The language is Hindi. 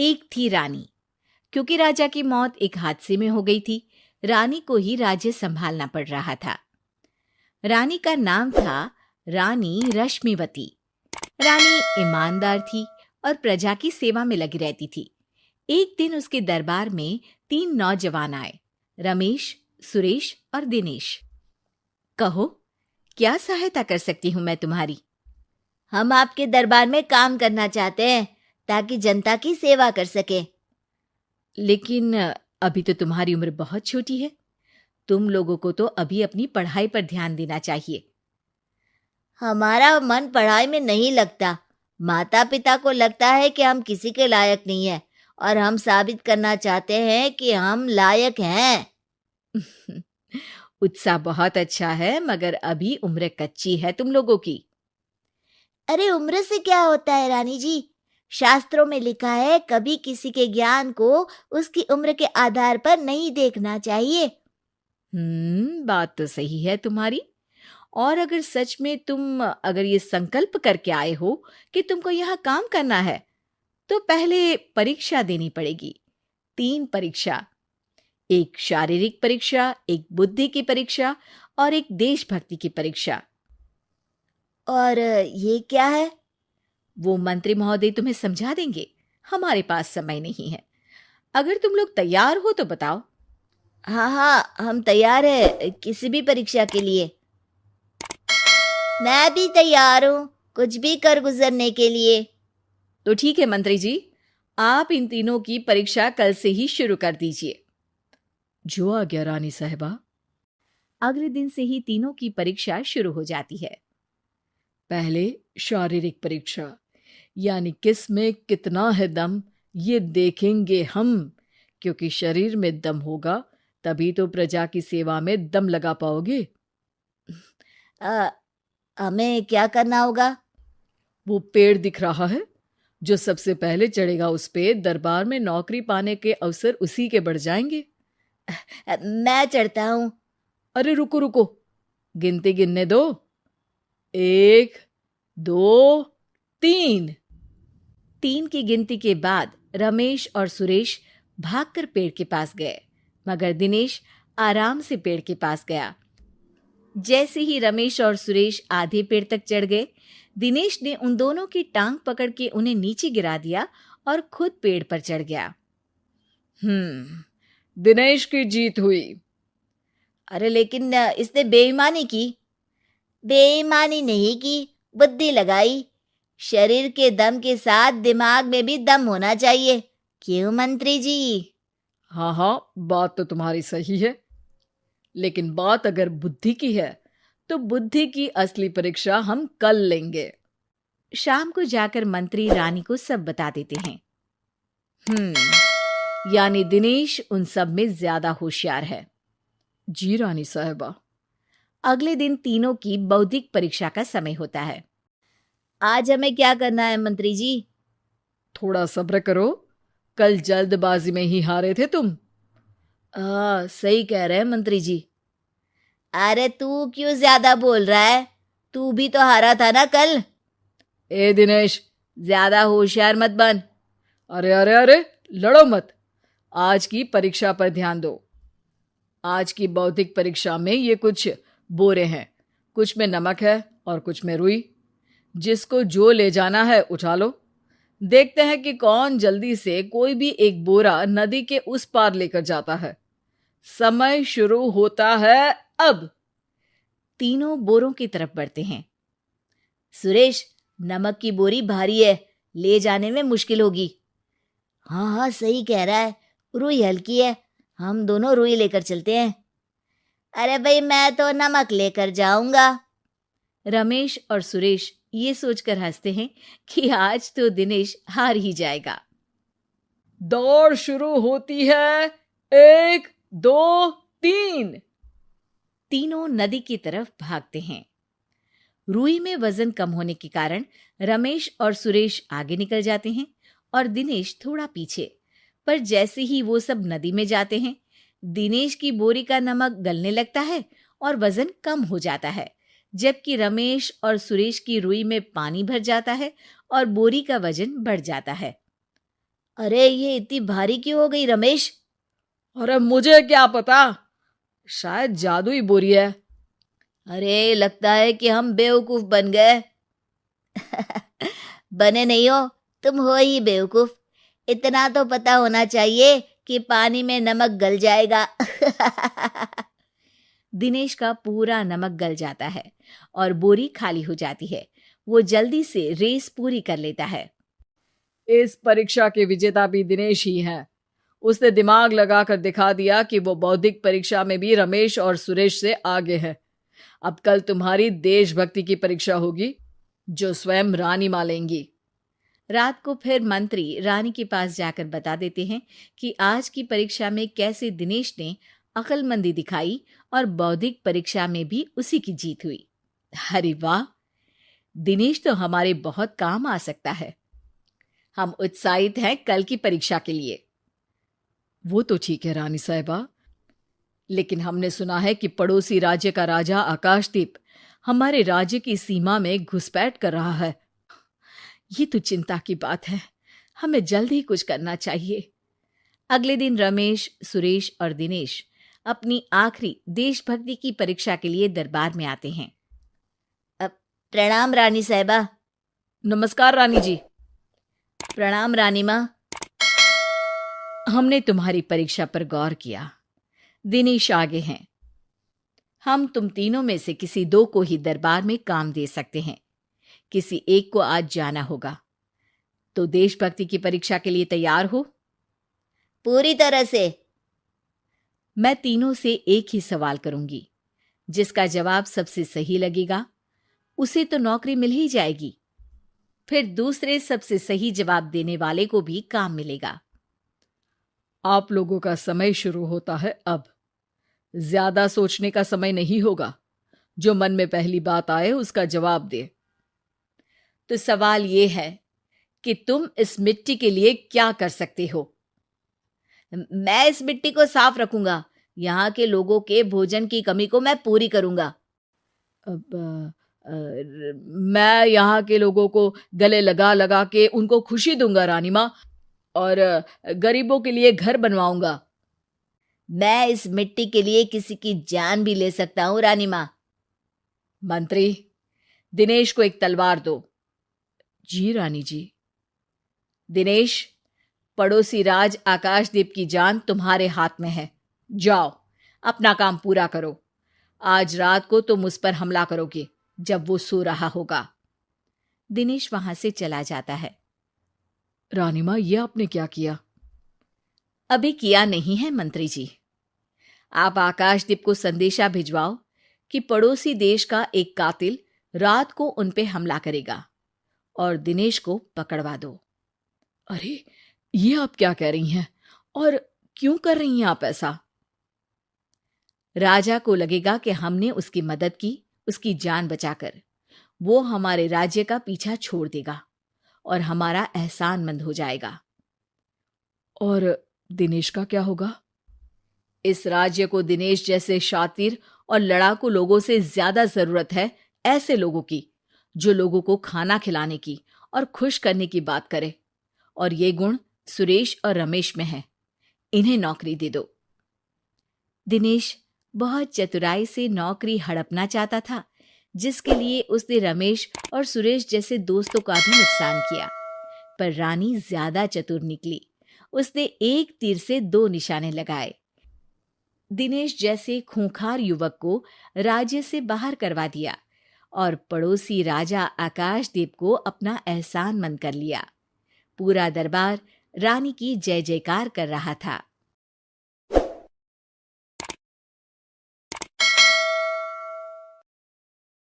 एक थी रानी। क्योंकि राजा की मौत एक हादसे में हो गई थी, रानी को ही राज्य संभालना पड़ रहा था। रानी का नाम था रानी रश्मिवती। रानी ईमानदार थी और प्रजा की सेवा में लगी रहती थी। एक दिन उसके दरबार में 3 नौजवान आए, रमेश, सुरेश और दिनेश। कहो, क्या सहायता कर सकती हूँ मैं तुम्हारी? हम आपके दरबार में काम करना चाहते हैं ताकि जनता की सेवा कर सके। लेकिन अभी तो तुम्हारी उम्र बहुत छोटी है। तुम लोगों को तो अभी अपनी पढ़ाई पर ध्यान देना चाहिए। हमारा मन पढ़ाई में नहीं लगता। माता पिता को लगता है कि हम किसी के लायक नहीं है और हम साबित करना चाहते हैं कि हम लायक हैं। उत्साह बहुत अच्छा है, मगर अभी उम्र कच्ची है तुम लोगों की। अरे उम्र से क्या होता है रानी जी? शास्त्रों में लिखा है कभी किसी के ज्ञान को उसकी उम्र के आधार पर नहीं देखना चाहिए। बात तो सही है तुम्हारी। और अगर सच में तुम अगर ये संकल्प करके आए हो कि तुमको यहाँ काम करना है, तो पहले परीक्षा देनी पड़ेगी। 3 परीक्षा, एक शारीरिक परीक्षा, एक बुद्धि की परीक्षा और एक देशभक्ति की परीक्षा। और ये क्या है? वो मंत्री महोदय तुम्हें समझा देंगे। हमारे पास समय नहीं है। अगर तुम लोग तैयार हो तो बताओ। हाँ, हम तैयार है किसी भी परीक्षा के लिए। मैं भी तैयार हूँ कुछ भी कर गुजरने के लिए। तो ठीक है मंत्री जी, आप इन तीनों की परीक्षा कल से ही शुरू कर दीजिए। जो आ गया रानी साहिबा। अगले दिन से ही तीनों की परीक्षा शुरू हो जाती है। पहले शारीरिक परीक्षा, यानी किस में कितना है दम, ये देखेंगे हम। क्योंकि शरीर में दम होगा तभी तो प्रजा की सेवा में दम लगा पाओगे। हमें क्या करना होगा? वो पेड़ दिख रहा है, जो सबसे पहले चढ़ेगा उस पे दरबार में नौकरी पाने के अवसर उसी के बढ़ जाएंगे। मैं चढ़ता हूँ। अरे रुको रुको, गिनती गिनने दो। 1, 2, 3। 3 की गिनती के बाद रमेश और सुरेश भागकर पेड़ के पास गए, मगर दिनेश आराम से पेड़ के पास गया। जैसे ही रमेश और सुरेश आधे पेड़ तक चढ़ गए, दिनेश ने उन दोनों की टांग पकड़ के उन्हें नीचे गिरा दिया और खुद पेड़ पर चढ़ गया। दिनेश की जीत हुई। अरे लेकिन इसने बेईमानी की। बेईमानी नहीं की, बुद्धि लगाई। शरीर के दम के साथ दिमाग में भी दम होना चाहिए। क्यों मंत्री जी? हाँ, बात तो तुम्हारी सही है। लेकिन बात अगर बुद्धि की है तो बुद्धि की असली परीक्षा हम कल लेंगे। शाम को जाकर मंत्री रानी को सब बता देते हैं। यानी दिनेश उन सब में ज्यादा होशियार है। जी रानी साहिबा। अगले दिन तीनों की बौद्धिक परीक्षा का समय होता है। आज हमें क्या करना है मंत्री जी? थोड़ा सब्र करो, कल जल्दबाजी में ही हारे थे तुम। सही कह रहे हैं मंत्री जी। अरे तू क्यों ज्यादा बोल रहा है? तू भी तो हारा था ना कल। ए दिनेश, ज्यादा होशियार मत बन। अरे लड़ो मत। आज की परीक्षा पर ध्यान दो। आज की बौद्धिक परीक्षा में ये कुछ बोरे हैं, कुछ में नमक है और कुछ में रुई। जिसको जो ले जाना है उठा लो। देखते हैं कि कौन जल्दी से कोई भी एक बोरा नदी के उस पार लेकर जाता है। समय शुरू होता है अब। तीनों बोरों की तरफ बढ़ते हैं। सुरेश, नमक की बोरी भारी है, ले जाने में मुश्किल होगी। हाँ, सही कह रहा है। रुई हल्की है, हम दोनों रुई लेकर चलते हैं। अरे भाई, मैं तो नमक लेकर जाऊंगा। रमेश और सुरेश ये सोचकर हंसते हैं कि आज तो दिनेश हार ही जाएगा। दौड़ शुरू होती है। 1, 2, 3। तीनों नदी की तरफ भागते हैं। रुई में वजन कम होने के कारण रमेश और सुरेश आगे निकल जाते हैं और दिनेश थोड़ा पीछे। पर जैसे ही वो सब नदी में जाते हैं, दिनेश की बोरी का नमक गलने लगता है और वजन कम हो जाता है, जबकि रमेश और सुरेश की रुई में पानी भर जाता है और बोरी का वजन बढ़ जाता है। अरे ये इतनी भारी क्यों हो गई रमेश? अरे मुझे क्या पता, शायद जादुई बोरी है। अरे लगता है कि हम बेवकूफ बन गए। बने नहीं हो, तुम हो ही बेवकूफ। इतना तो पता होना चाहिए कि पानी में नमक गल जाएगा। दिनेश का पूरा नमक गल जाता है और बोरी खाली हो जाती है। वो जल्दी से रेस पूरी कर लेता है। इस परीक्षा के विजेता भी दिनेश ही है। उसने दिमाग लगाकर दिखा दिया कि वो बौद्धिक परीक्षा में भी रमेश और सुरेश से आगे है। अब कल तुम्हारी देशभक्ति की परीक्षा होगी, जो स्वयं रानी मां लेंगी। रात को फिर मंत्री रानी के पास जाकर बता देते हैं कि आज की परीक्षा में कैसे दिनेश ने अक्लमंदी दिखाई और बौद्धिक परीक्षा में भी उसी की जीत हुई। अरे वाह, दिनेश तो हमारे बहुत काम आ सकता है। हम उत्साहित हैं कल की परीक्षा के लिए। वो तो ठीक है रानी साहिबा, लेकिन हमने सुना है कि पड़ोसी राज्य का राजा आकाशदीप हमारे राज्य की सीमा में घुसपैठ कर रहा है। ये तो चिंता की बात है। हमें जल्द ही कुछ करना चाहिए। अगले दिन रमेश, सुरेश और दिनेश अपनी आखिरी देशभक्ति की परीक्षा के लिए दरबार में आते हैं। प्रणाम रानी साहिबा। नमस्कार रानी जी। प्रणाम रानी माँ। हमने तुम्हारी परीक्षा पर गौर किया। दिनेश आगे हैं। हम तुम तीनों में से किसी दो को ही दरबार में काम दे सकते हैं। किसी एक को आज जाना होगा। तो देशभक्ति की परीक्षा के लिए तैयार हो? पूरी तरह से। मैं तीनों से एक ही सवाल करूंगी। जिसका जवाब सबसे सही लगेगा उसे तो नौकरी मिल ही जाएगी। फिर दूसरे सबसे सही जवाब देने वाले को भी काम मिलेगा। आप लोगों का समय शुरू होता है अब। ज्यादा सोचने का समय नहीं होगा। जो मन में पहली बात आए उसका जवाब दे। तो सवाल यह है कि तुम इस मिट्टी के लिए क्या कर सकते हो? मैं इस मिट्टी को साफ रखूंगा। यहाँ के लोगों के भोजन की कमी को मैं पूरी करूंगा। मैं यहाँ के लोगों को गले लगा लगा के उनको खुशी दूंगा रानी माँ, और गरीबों के लिए घर बनवाऊंगा। मैं इस मिट्टी के लिए किसी की जान भी ले सकता हूँ रानी माँ। मंत्री, दिनेश को एक तलवार दो। जी रानी जी। दिनेश, पड़ोसी राज आकाशदीप की जान तुम्हारे हाथ में है। जाओ, अपना काम पूरा करो। आज रात को तुम उस पर हमला करोगे जब वो सो रहा होगा। दिनेश वहां से चला जाता है। रानी मां, ये आपने क्या किया? अभी किया नहीं है मंत्री जी। आप आकाशदीप को संदेशा भिजवाओ कि पड़ोसी देश का एक कातिल रात को उन पे हमला करेगा और दिनेश को पकड़वा दो। अरे, ये आप क्या कह रही हैं? और क्यों कर रही हैं आप ऐसा? राजा को लगेगा कि हमने उसकी मदद की, उसकी जान बचाकर। वो हमारे राज्य का पीछा छोड़ देगा और हमारा एहसानमंद हो जाएगा। और दिनेश का क्या होगा? इस राज्य को दिनेश जैसे शातिर और लड़ाकू लोगों से ज्यादा जरूरत है, ऐसे लोगों की जो लोगों को खाना खिलाने की और खुश करने की बात करे। और ये गुण सुरेश और रमेश में है। इन्हें नौकरी दे दो। दिनेश बहुत चतुराई से नौकरी हड़पना चाहता था, जिसके लिए उसने रमेश और सुरेश जैसे दोस्तों का भी नुकसान किया। पर रानी ज्यादा चतुर निकली। उसने एक तीर से दो निशाने लगाए। दिनेश जैसे खूंखार युवक को राज्य से बाहर करवा दिया और पड़ोसी राजा आकाशदीप को अपना एहसानमंद कर लिया। पूरा दरबार रानी की जय जयकार कर रहा था।